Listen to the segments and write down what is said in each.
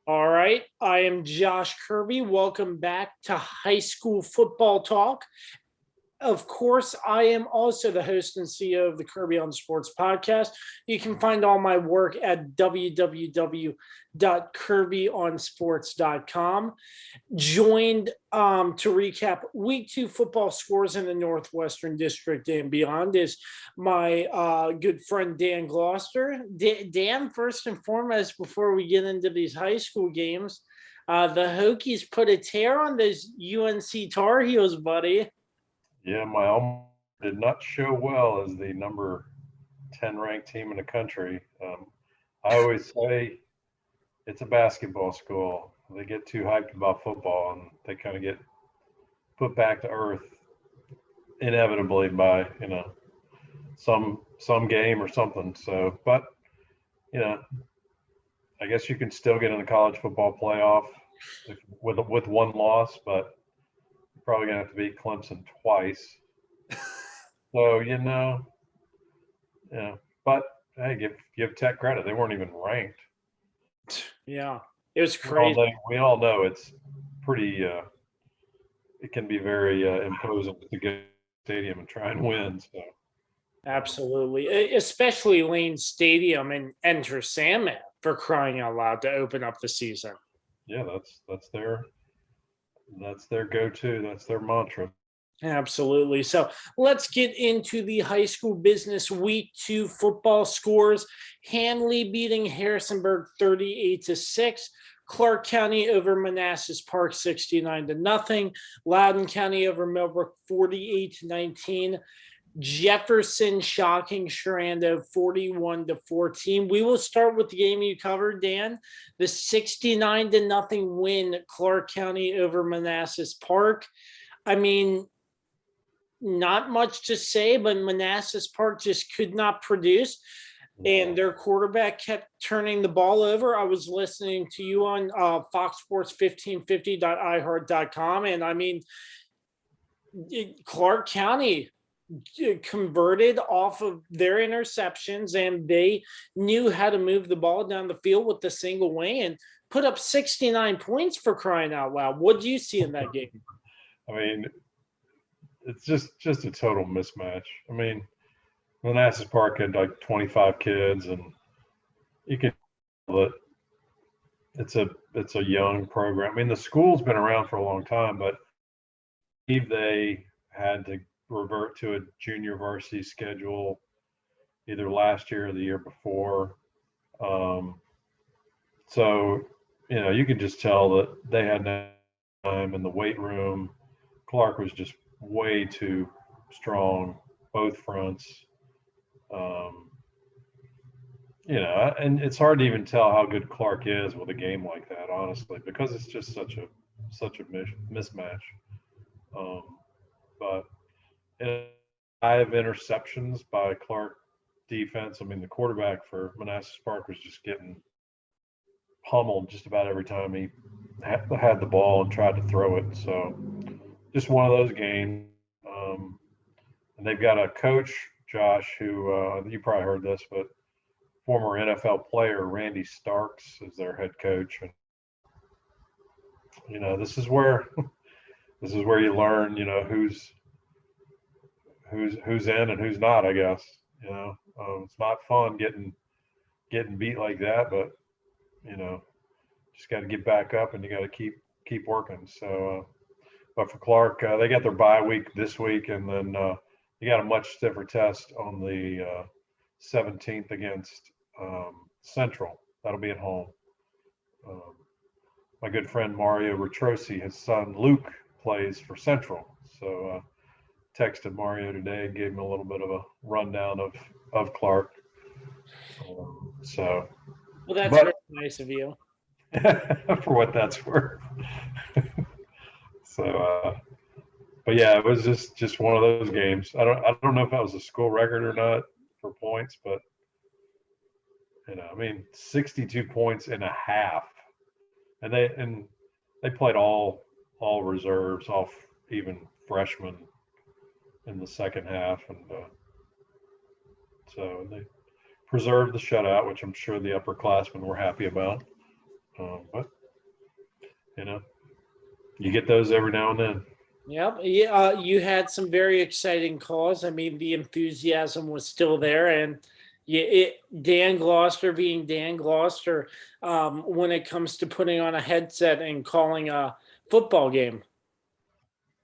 All right. I am Josh Kirby. Welcome back to High School Football Talk. Of course, I am also the host and CEO of the Kirby on Sports podcast. You can find all my work at www.kirbyonsports.com. Joined to recap week 2 football scores in the Northwestern District and beyond is my good friend Dan Gloster. Dan, first and foremost, before we get into these high school games, the Hokies put a tear on those UNC Tar Heels, buddy. Yeah, my alma did not show well as the number 10 ranked team in the country. I always say it's a basketball school. They get too hyped about football and they kind of get put back to earth inevitably by, some game or something. So, but, you know, I guess you can still get in the college football playoff with one loss, but you're probably going to have to beat Clemson twice. So, yeah. But hey, give Tech credit. They weren't even ranked. Yeah, it was crazy. We all know it's pretty. It can be very imposing to get stadium and try and win. So Absolutely, especially Lane Stadium and Enter Sandman, for crying out loud, to open up the season. Yeah, that's their go-to. That's their mantra. Absolutely. So let's get into the high school business week 2 football scores. Handley beating Harrisonburg 38-6. Clarke County over Manassas Park 69-0. Loudoun County over Millbrook 48-19. Jefferson shocking Sherando 41-14. We will start with the game you covered, Dan. The 69-0 win, Clarke County over Manassas Park. I mean, not much to say, but Manassas Park just could not produce, and their quarterback kept turning the ball over. I was listening to you on Fox Sports 1550.iheart.com, and I mean, Clarke County converted off of their interceptions, and they knew how to move the ball down the field with the single wing and put up 69 points, for crying out loud. What do you see in that game? I mean, it's just a total mismatch. I mean, Manassas Park had like 25 kids, and you can tell that it's a young program. I mean, the school's been around for a long time, but they had to revert to a junior varsity schedule either last year or the year before. So, you could just tell that they had no time in the weight room. Clarke was just way too strong, both fronts. And it's hard to even tell how good Clarke is with a game like that, honestly, because it's just such a mismatch. But 5 interceptions by Clarke defense. I mean, the quarterback for Manassas Park was just getting pummeled just about every time he had the ball and tried to throw it. So just one of those games. And they've got a coach, Josh, who you probably heard this, but former NFL player Randy Starks is their head coach. And this is where you learn, who's in and who's not, I guess. It's not fun getting beat like that, but just got to get back up and you got to keep working. So, but for Clarke, they got their bye week this week, and then you got a much stiffer test on the 17th against Central. That'll be at home. My good friend Mario Retrosi, his son Luke, plays for Central. So texted Mario today and gave him a little bit of a rundown of Clarke. Well, that's very nice of you. For what that's worth. So, but yeah, it was just one of those games. I don't know if that was a school record or not for points, but I mean, 62 points in a half, and they played all reserves, even freshmen in the second half, and so they preserved the shutout, which I'm sure the upperclassmen were happy about. But you get those every now and then. Yep. Yeah, you had some very exciting calls. I mean, the enthusiasm was still there, and Dan Gloster being Dan Gloster, when it comes to putting on a headset and calling a football game.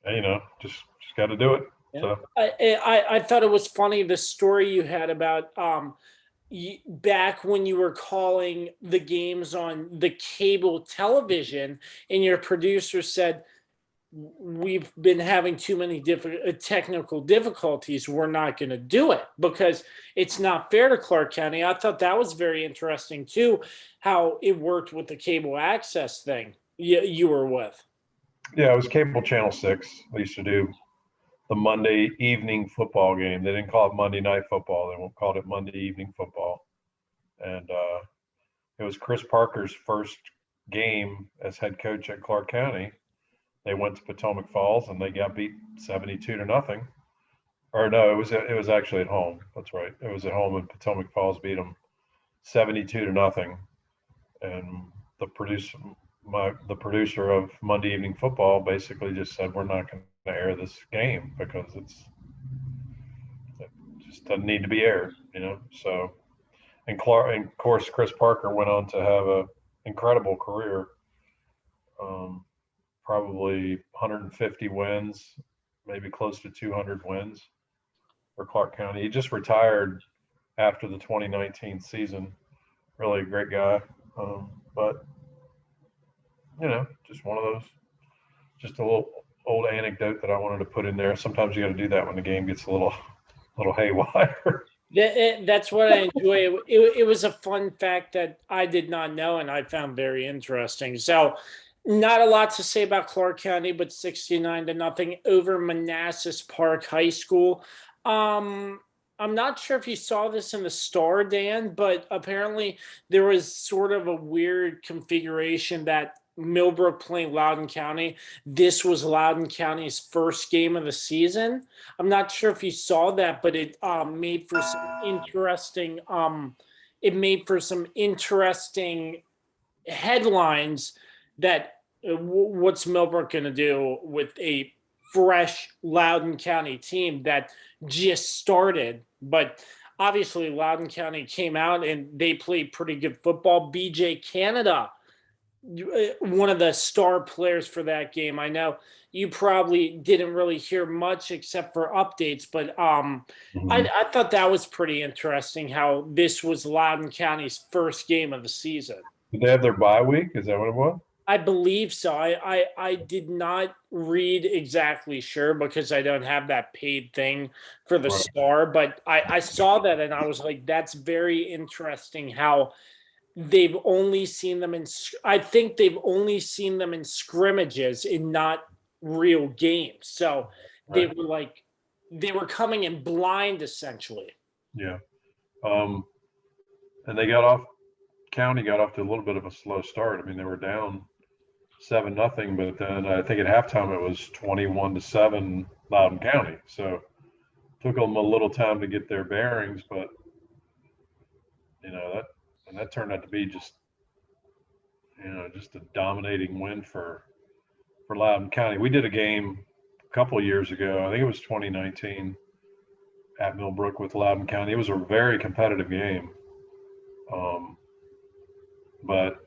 And, just got to do it. Yeah. So I thought it was funny the story you had about back when you were calling the games on the cable television, and your producer said, we've been having too many different technical difficulties. We're not going to do it because it's not fair to Clarke County. I thought that was very interesting too, how it worked with the cable access thing you were with. Yeah, it was cable channel 6. They used to do the Monday evening football game. They didn't call it Monday night football. They called it Monday evening football. And it was Chris Parker's first game as head coach at Clarke County. They went to Potomac Falls and they got beat 72-0. Or no, it was actually at home. That's right. It was at home, and Potomac Falls beat them 72-0. And the producer of Monday Evening Football basically just said, we're not going to air this game because it just doesn't need to be aired, So, and of course, Chris Parker went on to have an incredible career. Probably 150 wins, maybe close to 200 wins for Clarke County. He just retired after the 2019 season. Really a great guy. But, just one of those, just a little old anecdote that I wanted to put in there. Sometimes you got to do that when the game gets a little haywire. That's what I enjoy. It was a fun fact that I did not know and I found very interesting. So, not a lot to say about Clarke County, but 69-0 over Manassas Park High School. I'm not sure if you saw this in the Star, Dan, but apparently there was sort of a weird configuration that Millbrook playing Loudoun County. This was Loudoun County's first game of the season. I'm not sure if you saw that, but it made for some interesting. It made for some interesting headlines that what's Millbrook going to do with a fresh Loudoun County team that just started. But obviously Loudoun County came out and they played pretty good football. BJ Canada, one of the star players for that game. I know you probably didn't really hear much except for updates, but I thought that was pretty interesting how this was Loudoun County's first game of the season. Did they have their bye week? Is that what it was? I believe so. I did not read exactly sure because I don't have that paid thing for the Star, but I saw that and I was like, that's very interesting how they've only seen them I think they've only seen them in scrimmages and not real games. So they were coming in blind essentially. Yeah. And County got off to a little bit of a slow start. I mean, they were down 7-0, but then I think at halftime it was 21-7 Loudoun County. So took them a little time to get their bearings, but that turned out to be just a dominating win for Loudoun County. We did a game a couple of years ago. I think it was 2019 at Millbrook with Loudoun County. It was a very competitive game. But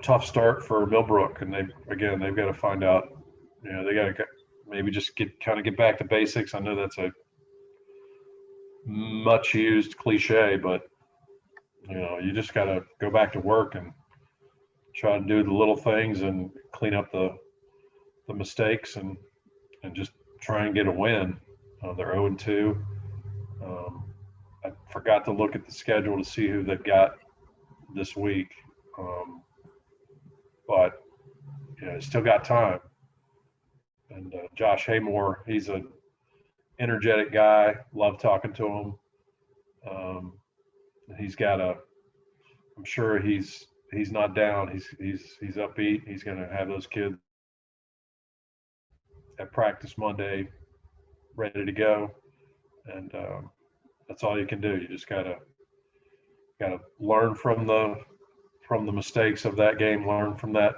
tough start for Millbrook, and they've got to find out. They got to maybe just get back to basics. I know that's a much used cliche, but you just got to go back to work and try to do the little things and clean up the mistakes and just try and get a win. They're 0-2. I forgot to look at the schedule to see who they've got this week. But still got time. And Josh Haymore, he's an energetic guy. Love talking to him. I'm sure he's not down. He's upbeat. He's going to have those kids at practice Monday ready to go. And that's all you can do. You just gotta learn from the from the mistakes of that game, learn from that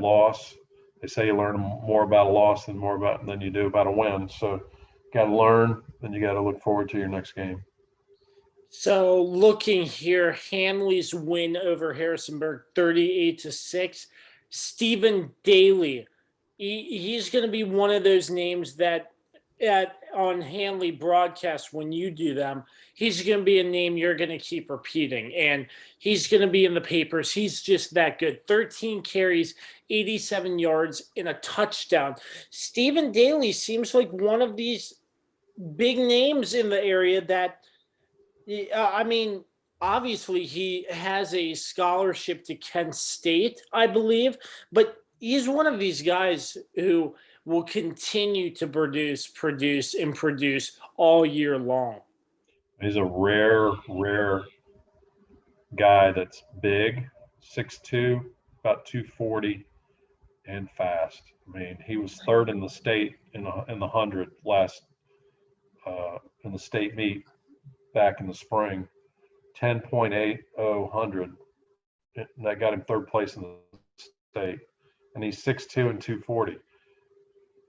loss. They say you learn more about a loss than you do about a win. So got to learn, then you got to look forward to your next game. So looking here, Handley's win over Harrisonburg, 38-6. Stephen Daly, he's going to be one of those names that on Handley broadcast when you do them, he's going to be a name you're going to keep repeating, and he's going to be in the papers. He's just that good. 13 carries, 87 yards, and a touchdown. Stephen Daly seems like one of these big names in the area that, I mean, obviously he has a scholarship to Kent State, I believe, but he's one of these guys who will continue to produce all year long. He's a rare guy that's big, 6'2", about 240, and fast. I mean, he was third in the state in the 100 last in the state meet back in the spring, 10.80 100. That got him third place in the state, and he's 6'2" and 240.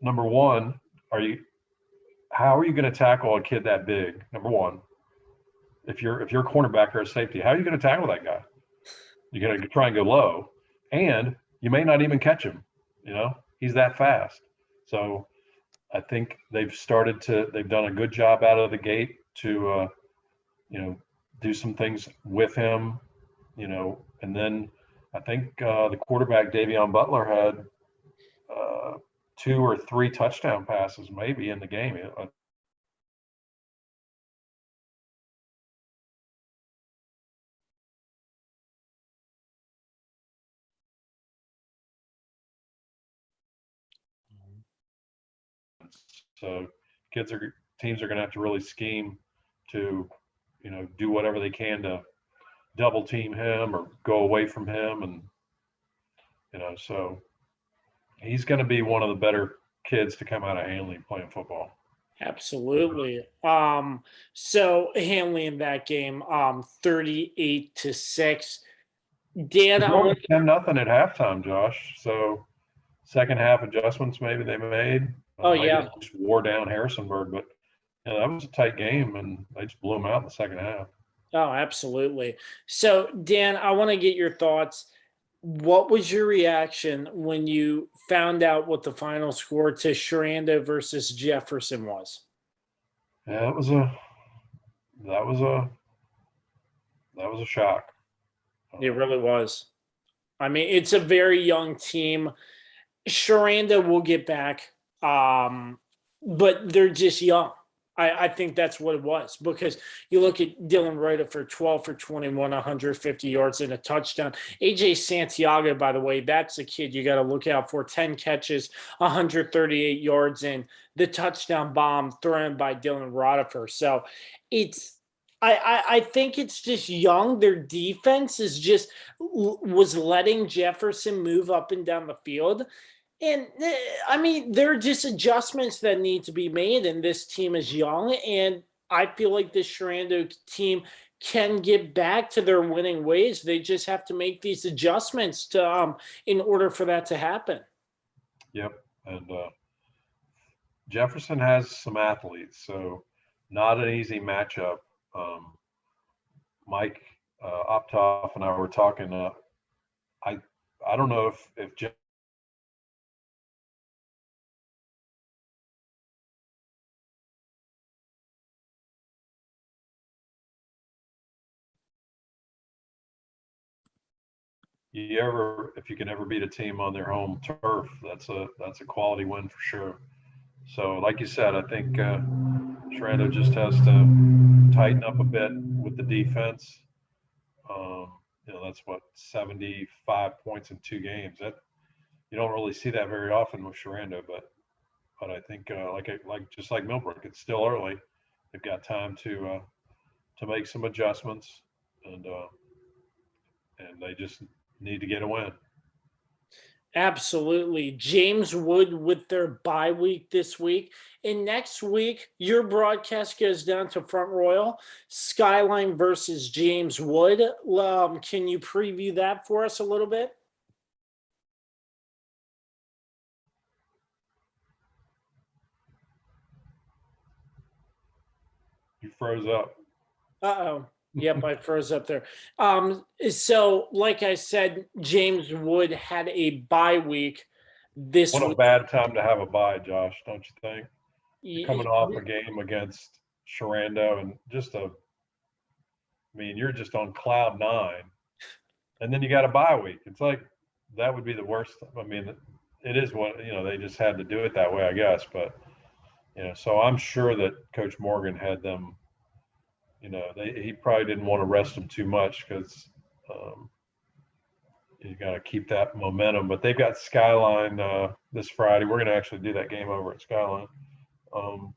Number one, how are you going to tackle a kid that big? Number one, if you're a cornerback or a safety, how are you going to tackle that guy? You're going to try and go low, and you may not even catch him. You know, he's that fast. So I think they've done a good job out of the gate to, do some things with him, and then I think the quarterback, Davion Butler, had 2 or 3 touchdown passes maybe in the game. So teams are going to have to really scheme to, do whatever they can to double team him or go away from him. And, so he's going to be one of the better kids to come out of Handley playing football. Absolutely. So Handley in that game, 38-6. Dan, 10-0 at halftime, Josh. So second half adjustments maybe they made. Oh yeah, just wore down Harrisonburg, but that was a tight game, and they just blew them out in the second half. Oh, absolutely. So Dan, I want to get your thoughts. What was your reaction when you found out what the final score to Sherando versus Jefferson was? Yeah, that was a shock. It really was. I mean, it's a very young team. Sherando will get back, but they're just young. I think that's what it was, because you look at Dylan Reuter for 12 for 21, 150 yards and a touchdown. AJ Santiago, by the way, that's a kid you got to look out for. 10 catches, 138 yards, and the touchdown bomb thrown by Dylan Reuter. So I think it's just young. Their defense was letting Jefferson move up and down the field. And I mean, there are just adjustments that need to be made, and this team is young. And I feel like this Sherando team can get back to their winning ways. They just have to make these adjustments in order for that to happen. Yep, and Jefferson has some athletes, so not an easy matchup. Mike Optoff and I were talking. I don't know if if you can ever beat a team on their home turf, that's a quality win for sure. So like you said, I think Sherando just has to tighten up a bit with the defense. That's what 75 points in 2 games. That you don't really see that very often with Sherando, but I think just like Millbrook, it's still early. They've got time to make some adjustments, and they just need to get a win. Absolutely. James Wood with their bye week this week. And next week, your broadcast goes down to Front Royal, Skyline versus James Wood. Can you preview that for us a little bit? You froze up. Uh-oh. Yep, I froze up there. So like I said, James Wood had a bye week this What a week. bad time to have a bye, Josh, don't you think? You're coming Y- off a game against Sherando and you're just on cloud nine. And then you got a bye week. It's like that would be the worst. I mean, it is what, they just had to do it that way, I guess. But, so I'm sure that Coach Morgan had them, he probably didn't want to rest them too much because you got to keep that momentum. But they've got Skyline this Friday. We're going to actually do that game over at Skyline. And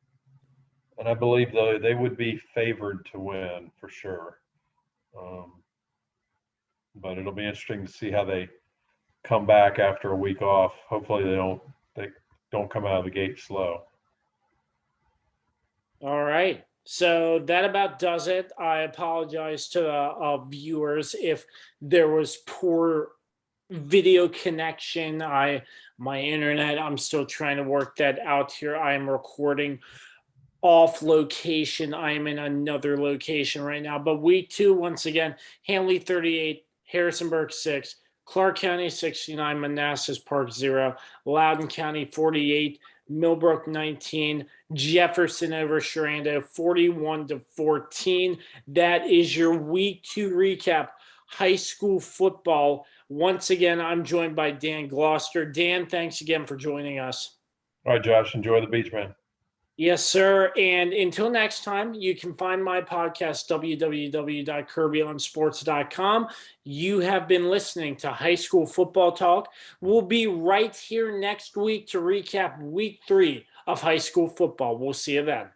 I believe they would be favored to win for sure. But it'll be interesting to see how they come back after a week off. Hopefully they don't come out of the gate slow. All right. So that about does it. I apologize to viewers if there was poor video connection. My internet, I'm still trying to work that out here. I am recording off location. I am in another location right now. But week 2, once again, Handley 38, Harrisonburg 6, Clarke County 69, Manassas Park 0, Loudoun County 48, Millbrook 19, Jefferson over Sherando 41-14. That is your week 2 recap. High school football. Once again, I'm joined by Dan Gloster. Dan, thanks again for joining us. All right, Josh, enjoy the beach, man. Yes, sir. And until next time, you can find my podcast, www.kirbyonsports.com. You have been listening to High School Football Talk. We'll be right here next week to recap week 3 of high school football. We'll see you then.